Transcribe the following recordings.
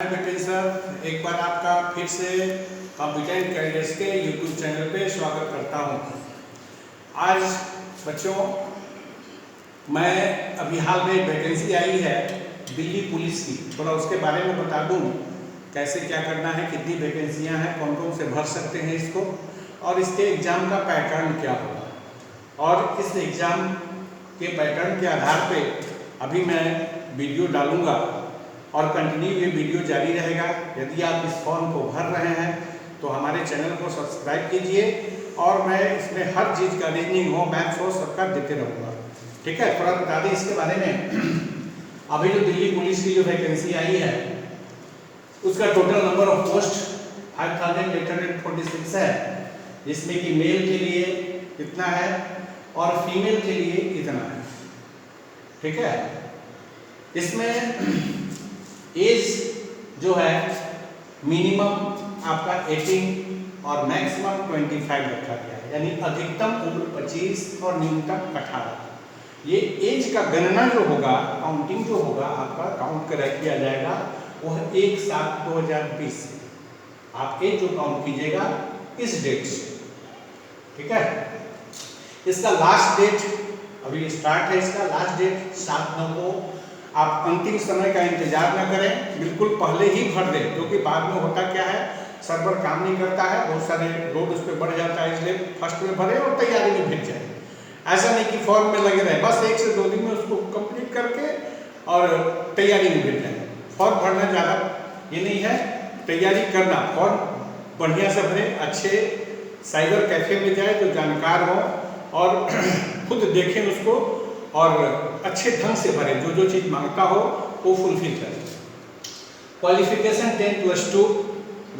बेटे सर, एक बार आपका फिर से कॉम्पिटेंट कैरियर्स के यूट्यूब चैनल पे स्वागत करता हूँ। आज बच्चों, मैं अभी हाल में वैकेंसी आई है दिल्ली पुलिस की, थोड़ा उसके बारे में बता दूँ कैसे क्या करना है, कितनी वैकेंसियाँ हैं, कौन कौन से भर सकते हैं इसको, और इसके एग्ज़ाम का पैटर्न क्या होगा। और इस एग्ज़ाम के पैटर्न के आधार पे अभी मैं वीडियो डालूँगा और कंटिन्यू ये वीडियो जारी रहेगा। यदि आप इस फॉर्म को भर रहे हैं तो हमारे चैनल को सब्सक्राइब कीजिए और मैं इसमें हर चीज़ का रीजनिंग हो, मैथ्स हो, सबका देते रहूँगा। ठीक है, थोड़ा बता दें इसके बारे में। अभी जो दिल्ली पुलिस की जो वैकेंसी आई है उसका टोटल नंबर ऑफ पोस्ट 5846 है, जिसमें कि मेल के लिए कितना है और फीमेल के लिए कितना है। ठीक है, इसमें एज जो है मिनिमम आपका 18 और मैक्सिमम 25 रखा गया है, यानी अधिकतम उम्र 25 और न्यूनतम 18। ये एज का गणना जो होगा, काउंटिंग जो होगा, आपका काउंट किया जाएगा वो है 1/7/2020 से। आप एज जो काउंट कीजिएगा इस डेट से। ठीक है, इसका लास्ट डेट अभी स्टार्ट है, इसका लास्ट डेट 7/9 को। आप अंतिम समय का इंतजार न करें, बिल्कुल पहले ही भर दें, क्योंकि बाद में होता क्या है, सर्वर काम नहीं करता है, बहुत सारे लोड उस पर बढ़ जाता है, इसलिए फर्स्ट में भरें और तैयारी में भेज जाए। ऐसा नहीं कि फॉर्म में लगे रहे, बस 1 से 2 दिन में उसको कंप्लीट करके और तैयारी में भेज जाए। फॉर्म भरना ज़्यादा ये नहीं है, तैयारी करना। फॉर्म बढ़िया से भरें, अच्छे साइबर कैफे में जाए जो जानकार हो और खुद देखें उसको और अच्छे ढंग से भरें, जो जो चीज़ मांगता हो वो फुलफिल करें। क्वालिफिकेशन 10+2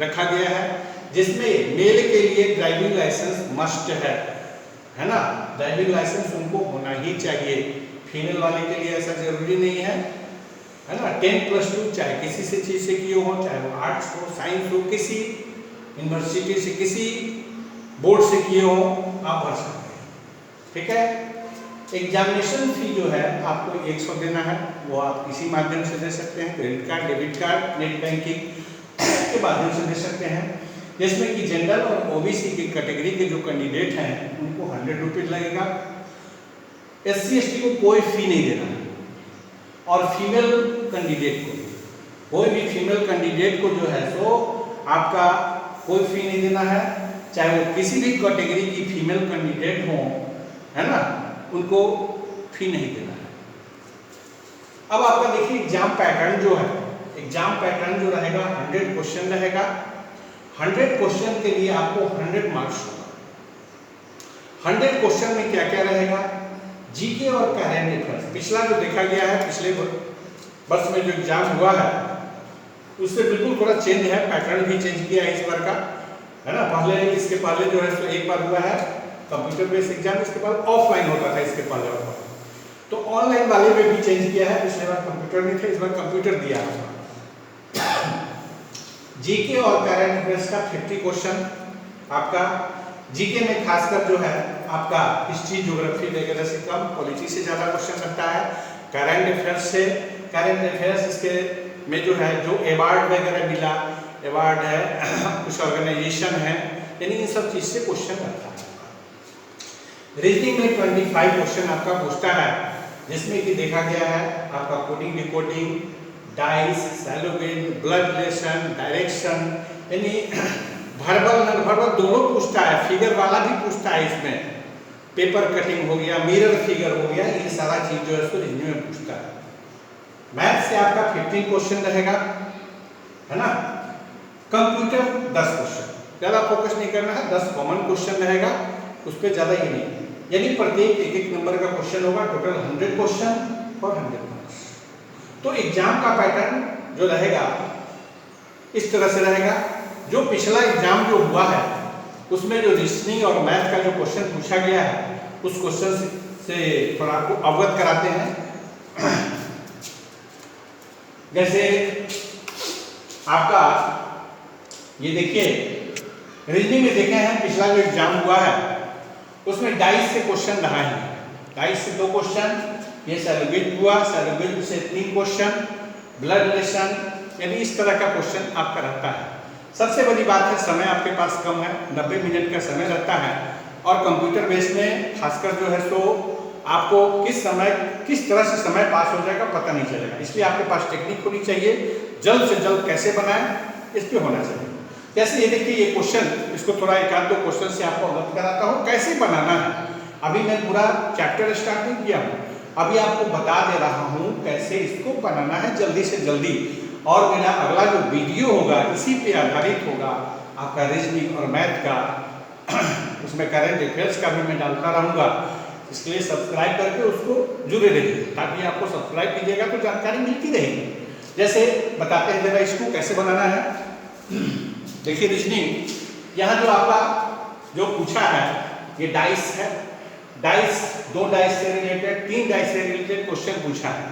रखा गया है, जिसमें मेल के लिए ड्राइविंग लाइसेंस मस्ट है ना, ड्राइविंग लाइसेंस उनको होना ही चाहिए। फीमेल वाले के लिए ऐसा जरूरी नहीं है ना। 10+2 चाहे किसी से चीज़ से किए हो, चाहे वो आर्ट्स हो, साइंस हो, किसी यूनिवर्सिटी से, किसी बोर्ड से किए हो, आप भर सकते हैं। ठीक है, एग्जामिनेशन फी जो है आपको 100 देना है, वो आप किसी माध्यम से दे सकते हैं, credit card, debit card, net banking के माध्यम से दे सकते हैं। जिसमें कि जनरल और ओबीसी की कैटेगरी के जो कैंडिडेट हैं उनको 100 रुपीज़ लगेगा। SC/ST को कोई फी नहीं देना है, और फीमेल कैंडिडेट को, कोई भी फीमेल कैंडिडेट को जो है सो आपका कोई फी नहीं देना है, चाहे वो किसी भी कैटेगरी की फीमेल कैंडिडेट हो, है ना, उनको फी नहीं देना है। अब आपका देखिए एग्जाम पैटर्न जो है, एग्जाम पैटर्न जो रहेगा 100 क्वेश्चन रहेगा। 100 क्वेश्चन के लिए आपको 100 मार्क्स होगा। 100 क्वेश्चन में क्या क्या रहेगा, जीके और करंट अफेयर्स। पिछला जो देखा गया है, पिछले वर्ष में जो एग्जाम हुआ है उससे बिल्कुल थोड़ा चेंज है, पैटर्न भी चेंज किया है इस बार का, है ना। पहले इसके पहले जो है सो एक बार हुआ है कंप्यूटर बेस्ड एग्जाम, इसके बाद ऑफलाइन होता था इसके पहले वाला, तो ऑनलाइन वाले में भी चेंज किया है। पिछले बार कंप्यूटर नहीं थे, इस बार कंप्यूटर दिया है। जीके और करंट अफेयर्स का 50 क्वेश्चन आपका। जीके में खासकर जो है आपका हिस्ट्री, ज्योग्राफी वगैरह से कम, पॉलिटी से ज़्यादा क्वेश्चन लगता है। करंट अफेयर्स से, करंट अफेयर्स इसके में जो है जो अवार्ड वगैरह मिला, अवार्ड है, कुछ ऑर्गेनाइजेशन है, यानी इन सब चीज़ से क्वेश्चन लगता है। रीजनिंग में 25 क्वेश्चन आपका पूछता है, जिसमें कि देखा गया है आपका coding, decoding, dice, syllogism, blood relation, direction, यानी वर्बल नॉन वर्बल दोनों पूछता है, फिगर वाला भी पूछता है। इसमें पेपर कटिंग हो गया, मिरर फिगर हो गया, ये सारा चीज जो है उसको रीजनिंग में पूछता है। मैथ से आपका 15 क्वेश्चन रहेगा, है ना। कंप्यूटर 10 क्वेश्चन, ज़्यादा फोकस नहीं करना है, 10 कॉमन क्वेश्चन रहेगा, उस पर ज़्यादा ये नहीं, यानी प्रत्येक एक नंबर का क्वेश्चन होगा। टोटल 100 क्वेश्चन और 100 मार्क्स। तो एग्जाम का पैटर्न जो रहेगा इस तरह से रहेगा। जो पिछला एग्जाम जो हुआ है उसमें जो रीजनिंग और मैथ का जो क्वेश्चन पूछा गया है उस क्वेश्चन से थोड़ा आपको अवगत कराते हैं। जैसे आपका ये देखिए, रीजनिंग में देखे हैं पिछला जो एग्जाम हुआ है उसमें डाइस से क्वेश्चन रहा है। डाइस से 2 क्वेश्चन, ये सैलोगेन हुआ, सैलोगेन से 3 क्वेश्चन, ब्लड रिलेशन यानी इस तरह का क्वेश्चन आपका रहता है। सबसे बड़ी बात है समय आपके पास कम है, 90 मिनट का समय रहता है और कंप्यूटर बेस में खासकर जो है सो आपको किस तरह से समय पास हो जाएगा पता नहीं चलेगा। इसलिए आपके पास टेक्निक होनी चाहिए, जल्द से जल्द कैसे बनाएं इस पे होना चाहिए। जैसे ये देखिए ये क्वेश्चन, इसको थोड़ा एक आध दो क्वेश्चन से आपको अवगत कराता हूँ कैसे बनाना है। अभी मैं पूरा चैप्टर स्टार्ट नहीं किया हूँ, अभी आपको बता दे रहा हूँ कैसे इसको बनाना है जल्दी से जल्दी। और मेरा अगला जो वीडियो होगा इसी पे आधारित होगा, आपका रीजनिंग और मैथ का उसमें करंट अफेयर्स का भी मैं डालता रहूँगा। इसके लिए सब्सक्राइब करके उसको जुड़े रहिए, ताकि आपको सब्सक्राइब कीजिएगा तो जानकारी मिलती रहेगी। जैसे बताते हैं जरा इसको कैसे बनाना है। देखिए रीजनिंग, यहाँ जो आपका जो पूछा है ये डाइस है, डाइस 2 डाइस से रिलेटेड 3 डाइस से रिलेटेड क्वेश्चन पूछा है।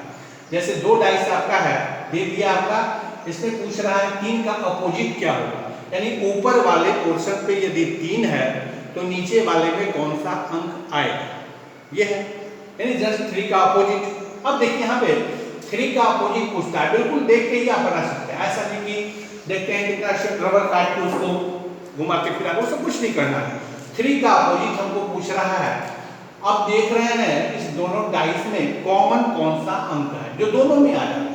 जैसे 2 डाइस आपका है दे दिया आपका, इसमें पूछ रहा है 3 का अपोजिट क्या होगा, यानी ऊपर वाले पोर्शन पे यदि 3 है तो नीचे वाले में कौन सा अंक आएगा, ये है यानी जस्ट 3 का अपोजिट। अब देखिए यहाँ पे 3 का अपोजिट पूछता है, बिल्कुल देख के ही आप बना सकते हैं। ऐसा नहीं कि देखते हैं कितना रबर काट के उसको घुमाते फिरा, वो सब कुछ नहीं करना है। 3 का अपोजिट हमको पूछ रहा है। अब देख रहे हैं इस दोनों डाइस में कॉमन कौन सा अंक है जो दोनों में आ जाता है।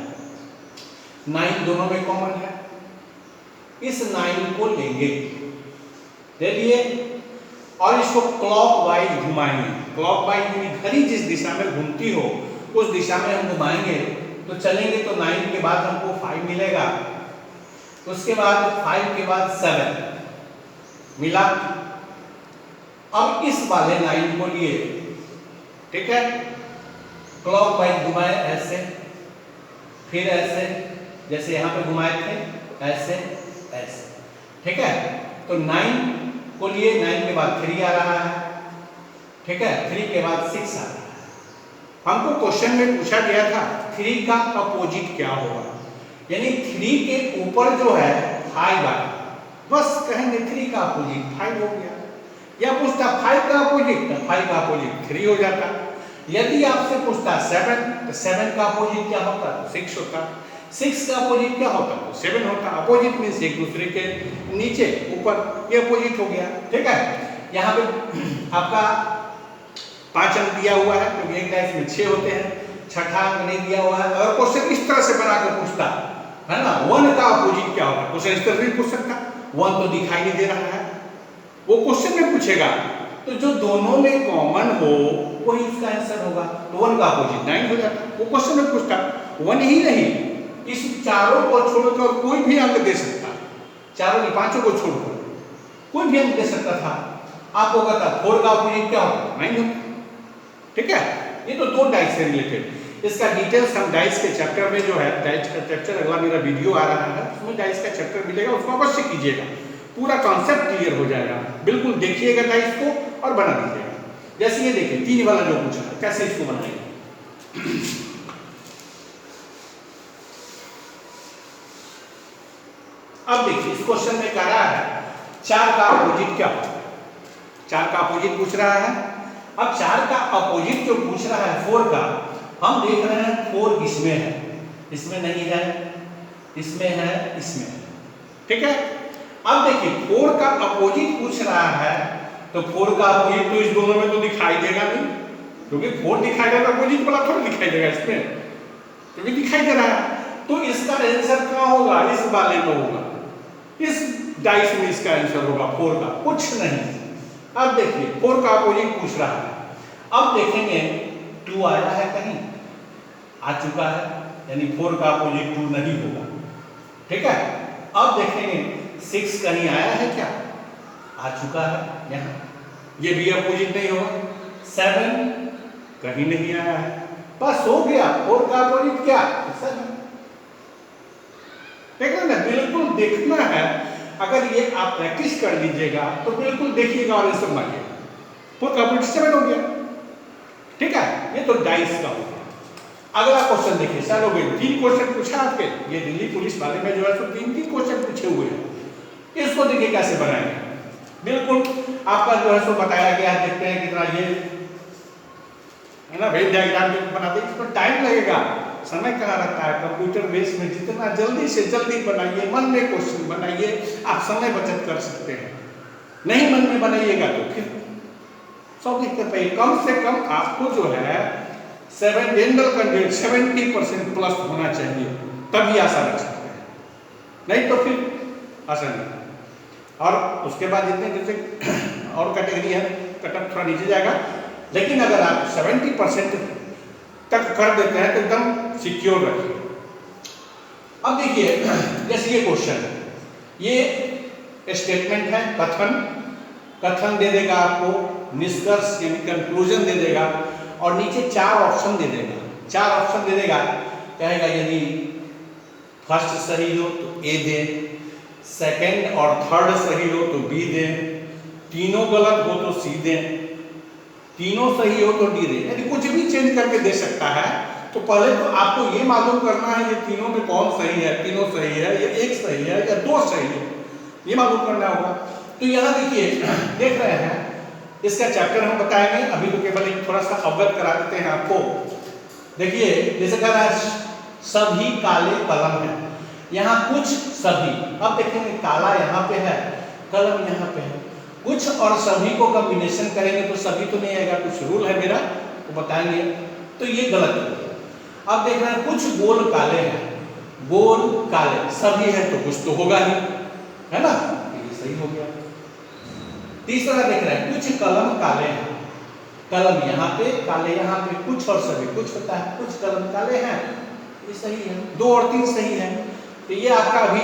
9 दोनों में कॉमन है, इस 9 को लेंगे, ले लिए और इसको क्लॉकवाइज घुमाएंगे। क्लॉकवाइज यानी घड़ी जिस दिशा में घूमती हो उस दिशा में हम घुमाएंगे तो चलेंगे तो 9 के बाद हमको 5 मिलेगा, उसके बाद 5 के बाद 7 मिला। अब इस वाले 9 को लिए, ठीक है, क्लॉकवाइज घुमाए ऐसे, फिर ऐसे, जैसे यहाँ पे घुमाए थे ऐसे ऐसे, ठीक है। तो 9 को लिए, 9 के बाद 3 आ रहा है, ठीक है, 3 के बाद 6 आ रहा है। हमको क्वेश्चन में पूछा गया था 3 का अपोजिट क्या होगा, यानी 3 के ऊपर जो है 5 आया, बस कहेंगे 3 का अपोजिट 5 हो गया। या पूछता 5 का अपोजिट, तो 5 का अपोजिट 3 हो जाता। यदि आपसे पूछता 7, तो 7 का अपोजिट क्या होता, तो 6 होता। 6 का अपोजिट क्या होता, तो 7 होता। अपोजिट मीन्स एक दूसरे के नीचे ऊपर, ये अपोजिट हो गया, ठीक है। यहाँ पे आपका 5 अंक दिया हुआ है क्योंकि एक डाइस में 6 होते हैं, छठा अंक नहीं दिया हुआ है। और क्वेश्चन इस तरह से बना कर पूछता है ना, 1 का अपोजिट क्या होता, क्वेश्चन इस तरह से पूछ सकता। 1 तो दिखाई नहीं दे रहा है, वो क्वेश्चन में पूछेगा तो जो दोनों में कॉमन हो वही इसका आंसर होगा। तो 1 का अपोजिट 9 हो जाता। वो क्वेश्चन में पूछता 1 ही नहीं, इस चारों को छोड़कर कोई भी अंक दे सकता, चारों नहीं 5 को छोड़कर कोई भी अंक दे सकता था। आपको कहता 4 का अपोजिट क्या होता, 9 होता, ठीक है। ये तो 2 डाइस से रिलेटेड, इसका डिटेल्स हम डाइस के चैप्टर में जो है, डाइस का चैप्टर अगला मेरा वीडियो आ रहा है उसमें डाइस का चैप्टर मिलेगा, उसको अवश्य कीजिएगा, पूरा कॉन्सेप्ट क्लियर हो जाएगा। बिल्कुल देखिएगा डाइस को और बना दीजिएगा। जैसे ये देखिए 3 वाला जो पूछा है, कैसे इसको बनाएंगे। अब देखिए इस क्वेश्चन में कह रहा है 4 का अपोजिट क्या होता है, 4 का अपोजिट पूछ रहा है। अब 4 का अपोजिट जो पूछ रहा है 4 का, हम देख रहे हैं 4 किसमें है, इसमें नहीं है, इसमें है, इसमें है, ठीक है। अब देखिए 4 का अपोजिट पूछ रहा है, तो 4 का अपोजिट तो इस दोनों में तो दिखाई देगा नहीं, क्योंकि 4 दिखाई देगा, अपोजिट वाला थोड़ा दिखाई देगा इसमें, क्योंकि दिखाई दे रहा है। तो इसका आंसर कहाँ होगा, इस वाले में होगा, इस डाइस में इसका आंसर होगा 4 का, कुछ नहीं। अब देखिए 4 का अपोजिट पूछ रहा है। अब देखेंगे 2 आया है, कहीं आ चुका है, यानी 4 का अपोजिट 2 नहीं होगा, ठीक है। अब देखेंगे 6 कहीं आया है क्या, आ चुका है यहाँ, ये भी अपोजिट नहीं होगा। 7 कहीं नहीं आया है, बस हो गया 4 का अपोजिट क्या, 7। देखना ना, बिल्कुल देखना है। अगर ये आप प्रैक्टिस कर लीजिएगा तो बिल्कुल देखिएगा और आंसर मारिएगा। 4 का अपोजिट 7 हो गया, ठीक है। ये तो डाइस का हो गया। अगला क्वेश्चन देखिए, चलो भाई 3 क्वेश्चन पूछा आपके, ये दिल्ली पुलिस वाले में जो है तो 3 क्वेश्चन पूछे हुए हैं। इसको देखिए कैसे बनाएंगे, बिल्कुल आपका जो है सो बताया गया है। देखते हैं कितना ये है ना, वेन डायग्राम बनाते हैं, इसमें टाइम लगेगा, समय कहाँ रहता है कंप्यूटर बेस में, जितना जल्दी से जल्दी बनाइए, मन में क्वेश्चन बनाइए, आप समय बचत कर सकते हैं। नहीं मन में बनाइएगा तो फिर सब दिक्कत है। कम से कम आपको जो है 70% प्लस होना चाहिए, तभी आशा रख सकते हैं, नहीं तो फिर आशा नहीं। और उसके बाद जितने जैसे और कैटेगरी है, कटअप थोड़ा नीचे जाएगा, लेकिन अगर आप 70% तक कर देते हैं तो एकदम सिक्योर रखिए। अब देखिए, जैसे ये क्वेश्चन है, ये स्टेटमेंट है, कथन दे देगा आपको, निष्कर्ष यानी कंक्लूजन दे देगा, और नीचे 4 ऑप्शन दे देगा। 4 ऑप्शन दे देगा, कहेगा यदि फर्स्ट सही हो तो ए दे, सेकंड और थर्ड सही हो तो बी दे, तीनों गलत हो तो सी दे, तीनों सही हो तो डी दे, यानी कुछ भी चेंज करके दे सकता है। तो पहले तो आपको ये मालूम करना है ये तीनों में कौन सही है, तीनों सही है या एक सही है या 2 सही है, ये मालूम करना होगा। तो यहाँ देखिए, देख रहे हैं, इसका चैप्टर हम बताएंगे, अभी तो केवल एक थोड़ा सा अवगत करा देते हैं आपको। देखिए, जैसे कह रहा है सभी काले कलम है, यहाँ कुछ सभी, अब देखेंगे काला यहाँ पे है, कलम यहाँ पे है, कुछ और सभी को कॉम्बिनेशन करेंगे तो सभी तो नहीं आएगा, कुछ रूल है मेरा वो बताएंगे, तो ये गलत है। अब देख रहे हैं कुछ गोल काले हैं, गोल काले सभी है तो कुछ तो होगा ही, है ना, ये सही हो गया। तीसरा देख रहे हैं कुछ कलम काले हैं, कलम यहाँ पे काले, यहाँ पे कुछ और सभी, कुछ होता है, कुछ कलम काले हैं, ये सही है, 2 और 3 सही है। तो ये आपका अभी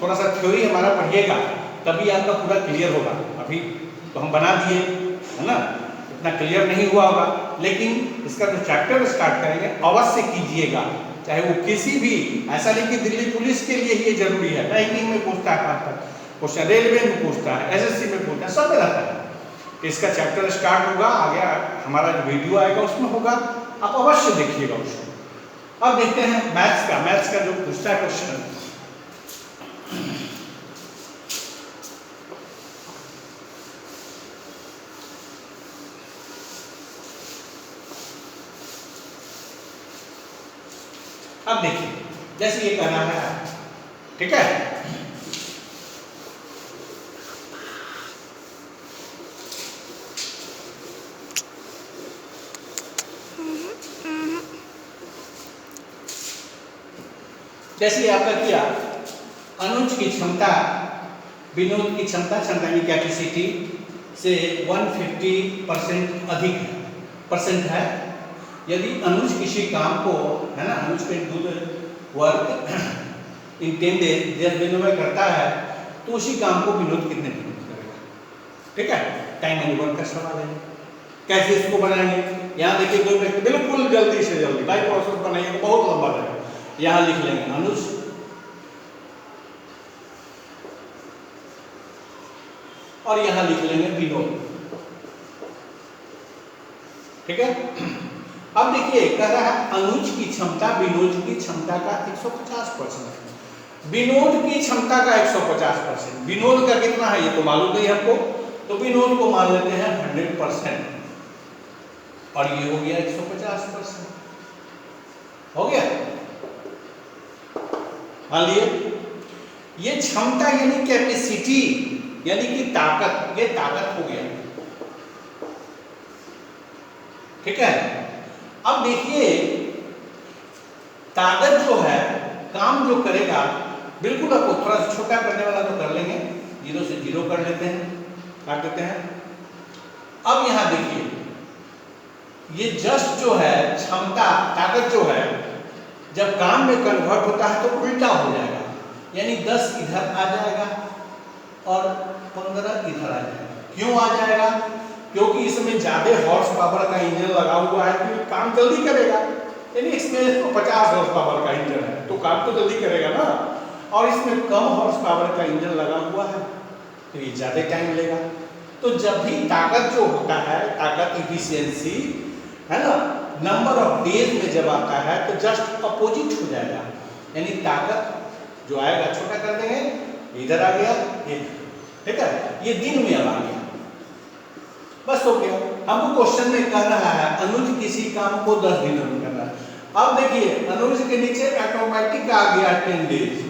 थोड़ा सा थ्योरी हमारा पढ़िएगा, तभी आपका पूरा क्लियर होगा। अभी तो हम बना दिए, है ना, इतना क्लियर नहीं हुआ होगा, लेकिन इसका जो चैप्टर स्टार्ट करेंगे अवश्य कीजिएगा, चाहे वो किसी भी, ऐसा नहीं कि दिल्ली पुलिस के लिए ये जरूरी है, बैंकिंग में पूछता है क्वेश्चन, रेलवे में पूछता है, एसएससी में पूछता है, सब में रहता है। तो इसका चैप्टर स्टार्ट होगा, आगे हमारा जो वीडियो आएगा उसमें होगा, आप अवश्य देखिएगा उसको। अब देखते हैं मैथ्स का जो पूछता है क्वेश्चन। अब देखिए, जैसे ये करना है, ठीक है, जैसे आपका किया, अनुज की क्षमता विनोद की क्षमता यानी कैपेसिटी से 150% अधिक परसेंट है। यदि अनुज किसी काम को, है ना, अनुज पे good work in 10 days there विनिमय करता है, तो उसी काम को विनोद कितने दिन में करेगा, ठीक है, टाइम एंड वर्क का सवाल है। कैसे इसको बनाएंगे, यहाँ देखिए, दो व्यक्ति बिल्कुल जल्दी से जल्दी बाई प्रोसेस बनाइए, बहुत लंबा रहेगा। यहाँ लिख लेंगे अनुज और यहाँ लिख लेंगे विनोद, ठीक है। अब देखिए, कह रहा है अनुज की क्षमता विनोद की क्षमता का 150%, विनोद की क्षमता का 150%, विनोद का कितना है ये तो मालूम नहीं हमको, तो विनोद को मान लेते हैं 100%, और ये हो गया 150%, हो गया। मान लिए ये क्षमता यानी कैपेसिटी यानी कि ताकत, ये ताकत हो गया, ठीक है। अब देखिए, ताकत जो है, काम जो करेगा, बिल्कुल आपको थोड़ा सा छोटा करने वाला तो कर लेंगे, 0 से 0 कर लेते हैं, काट देते हैं। अब यहां देखिए, ये जस्ट जो है क्षमता, ताकत जो है, जब काम में कन्वर्ट होता है तो उल्टा हो जाएगा, यानी 10 इधर आ जाएगा और 15 इधर आ जाएगा। क्यों आ जाएगा? क्योंकि इसमें ज्यादा हॉर्स पावर का इंजन लगा हुआ है, तो काम जल्दी करेगा, यानी इसमें 50 हॉर्स पावर का इंजन है तो काम तो जल्दी करेगा ना, और इसमें कम हॉर्स पावर का इंजन लगा हुआ है तो ये ज्यादा टाइम लेगा। तो जब भी ताकत जो होता है, ताकत इफिशियंसी, है ना, नंबर ऑफ डेज में जब आता है तो जस्ट अपोजिट हो जाएगा, यानी ताकत जो आएगा छोटा कर देंगे, इधर आ गया, ठीक है, ये दिन में अब आ गया, बस हो गया। हमको क्वेश्चन में कह रहा है अनुज किसी काम को 10 दिनों में कर रहा है, अब देखिए अनुज के नीचे ऑटोमेटिक आ गया 10 डेज,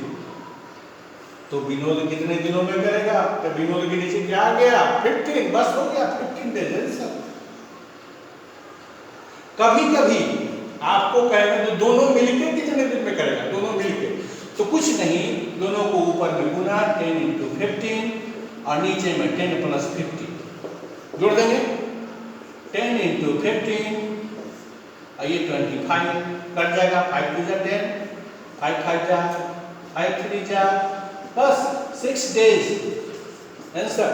तो विनोद कितने दिनों में करेगा? तो विनोद के नीचे क्या आ गया? 15, बस हो गया 15 डेज सर। कभी कभी आपको कहेगा तो दोनों मिलके कितने दिन में करेगा? दोनों मिलके तो कुछ नहीं, दोनों को ऊपर में गुना 10 × 15 और नीचे में 10 + 50 जोड़ देंगे। 10 × 15 और ये 25 कट जाएगा। 5 × 2 = 10, 5 × 5 = 5, 5 × 3 = बस 6 डेज आंसर।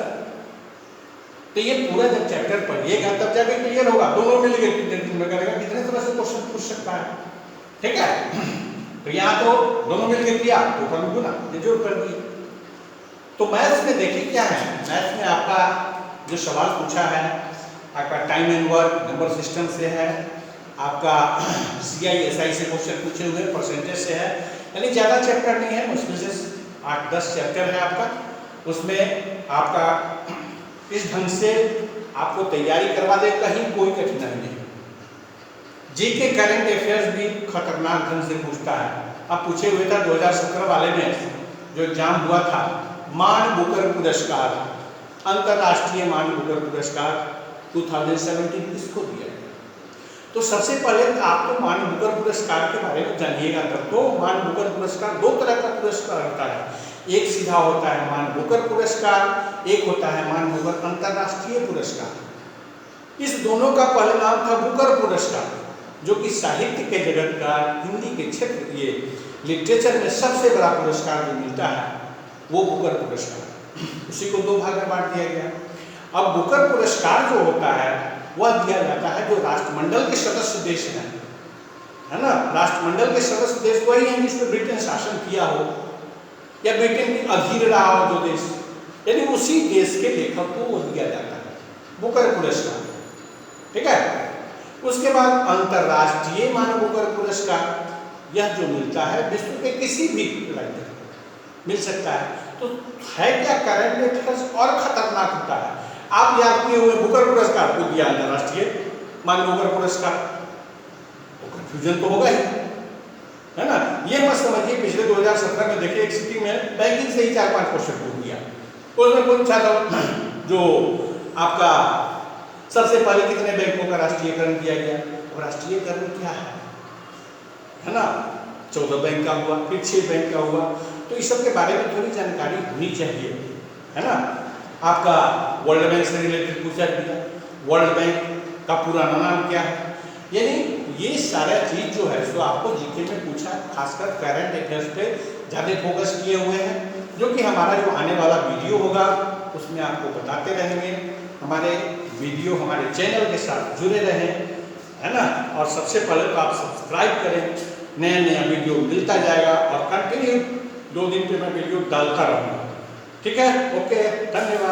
तो ये पूरा जब चैप्टर पढ़िएगा तब जाके क्लियर होगा। दोनों मिलके कितने दिन में करेगा, कितने तरह से क्वेश्चन पूछ सकता है, ठीक है। तो यहाँ तो दोनों मिलके किया तो ऊपर में गुना ये जोड़ कर दिया। तो मैथ्स में देखिए क्या है, मैथ्स में आपका जो सवाल पूछा है आपका time and work number system से है, आपका CI/SI से क्वेश्चन पूछे हुए परसेंटेज से है, यानी ज़्यादा चैप्टर नहीं है, मुश्किल से 8-10 चैप्टर है आपका। उसमें आपका इस ढंग से आपको तैयारी करवा दे, कहीं कोई कठिनाई नहीं। जीके करंट अफेयर्स भी खतरनाक ढंग से पूछता है। अब पूछे हुए था 2017 वाले में जो एग्जाम हुआ था, मान बुकर पुरस्कार, अंतरराष्ट्रीय मान बुकर पुरस्कार 2017 किसको दिया गया? तो सबसे पहले आपको मान बुकर पुरस्कार के बारे में जानिएगा। तब तो मान बुकर पुरस्कार 2 तरह का पुरस्कार होता है, एक सीधा होता है मान बुकर पुरस्कार, एक होता है मान बुकर अंतरराष्ट्रीय पुरस्कार। इस दोनों का पहले नाम था बुकर पुरस्कार, जो कि साहित्य के जगत का, हिंदी के क्षेत्र, ये लिटरेचर में सबसे बड़ा पुरस्कार जो मिलता है वो बुकर पुरस्कार। उसी को 2 भाग में बांट दिया गया। अब बुकर पुरस्कार जो होता है वह दिया जाता है जो राष्ट्रमंडल के सदस्य देश हैं, है ना। राष्ट्रमंडल के सदस्य देश वही हैं जिसमें ब्रिटेन शासन किया हो या ब्रिटेन के अधीन रहा हो जो देश, यानी उसी देश के लेखक को वो दिया जाता है बुकर पुरस्कार, ठीक है। उसके बाद अंतरराष्ट्रीय मान बुकर पुरस्कार, यह जो मिलता है विश्व के किसी भी राइटर को मिल सकता है। तो है क्या, करंट अफेयर्स और खतरनाक होता है। आप याद किए हुए बुकर पुरस्कार को दिया अंतरराष्ट्रीय मान बुकर पुरस्कार, तो कंफ्यूजन तो होगा ही, है ना। ये मत समझिए पिछले 2017 में देखिए एक सिटी में बैंकिंग से ही 4-5 क्वेश्चन पूछ दिया। उसमें पूछा था जो आपका सबसे पहले कितने बैंकों का राष्ट्रीयकरण किया गया, और राष्ट्रीयकरण क्या है ना। 14 बैंक का हुआ, फिर 6 बैंक का हुआ, तो इस सब के बारे में थोड़ी जानकारी होनी चाहिए, है ना। आपका वर्ल्ड बैंक से रिलेटेड पूछा गया, वर्ल्ड बैंक का पुराना नाम क्या है, यानी ये सारा चीज जो है सो आपको जीके में पूछा, खासकर करंट अफेयर्स पे ज़्यादा फोकस किए हुए हैं, जो कि हमारा जो आने वाला वीडियो होगा उसमें आपको बताते रहेंगे। हमारे वीडियो हमारे चैनल के साथ जुड़े रहें, है ना। और सबसे पहले तो आप सब्सक्राइब करें, नया वीडियो मिलता जाएगा और कंटिन्यू 2 दिन पे मैं वीडियो डालता रहूँगा, ठीक है। ओके, धन्यवाद।